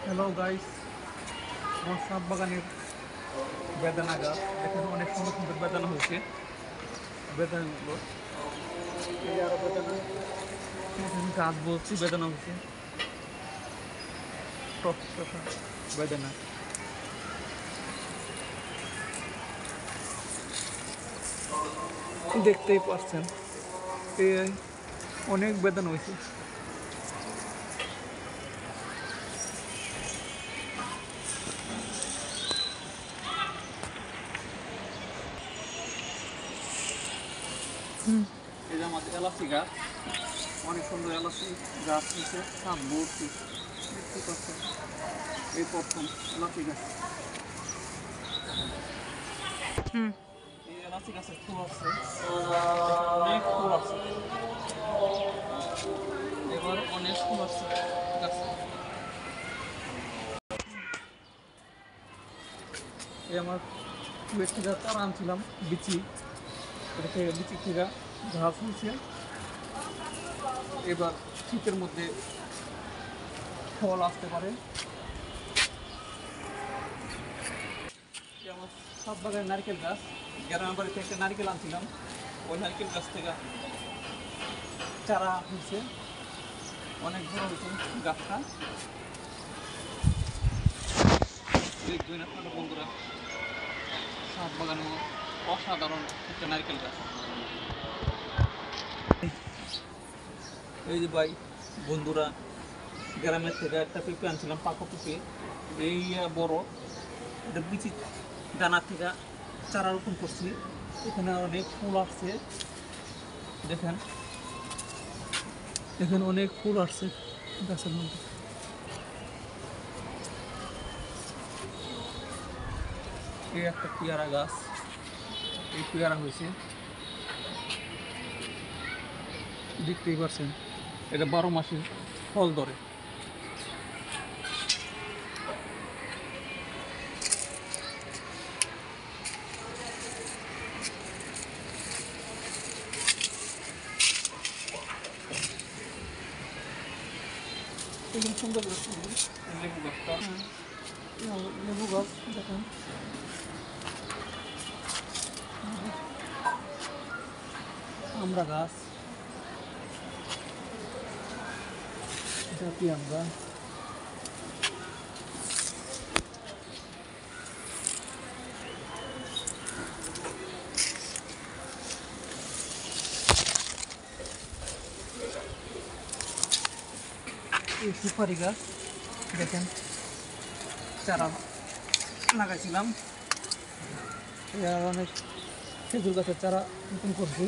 Hello guys, আমার সাত বাগানের বেদানা গাছ এখানে অনেক সুন্দর সুন্দর বেদানা হয়েছে। বেদানাগুলো এই আরো বেদানা এখানে গাছ বলছি বেদানা হয়েছে টক টকা বেদানা। দেখতেই পাচ্ছেন এই অনেক বেদানা হয়েছে। এই যে আমাদের এলাচি গাছ, অনেক সুন্দর এলাচি গাছ হয়েছে, সাত ভর্তি দেখতে পাচ্ছেন। এই প্রথম এলাচি গাছ, এই এলাচি গাছের ফুল আছে, অনেক ফুল আছে, এবার অনেক ফুল আছে গাছে। এই আমার ফুলের থেকে চারা আনছিলাম বিচি, বিচি থেকে ঘাস হয়েছে। এবার শীতের মধ্যে ফল আসতে পারে। আমার সাত বাগানের নারকেল গাছ, গ্রামের বাড়িতে একটা নারকেল আনছিলাম, ওই নারকেল গাছ থেকে চারা হয়েছে, অনেক বড় হয়েছে গাছটা। দেখবেন আপনারা বন্ধুরা, সাত বাগানে অসাধারণ একটা নারকেল গাছ। এই যে ভাই বন্ধুরা, গ্রামের থেকে একটা পেঁপে আনছিলাম, পাকা পেঁপে, এই বড়, এটা বিচি দানা থেকে চারা রোপণ করছি। এখানে অনেক ফুল আসছে, দেখেন এখানে অনেক ফুল আসছে গাছের মধ্যে। এই একটা পেয়ারা গাছ, এই পেয়ারা হয়েছে, দেখতেই পাচ্ছেন, এটা 12 মাসে ফল ধরে। এখানে সুন্দর গাছ, লেবু গাছটা, লেবু গাছ দেখেন, আমরা গাছ, জাতি আমরা, এই সুপারি গাছ দেখেন, চারা লাগাইছিলাম। অনেক খেজুর গাছের চারা রোপণ করছি।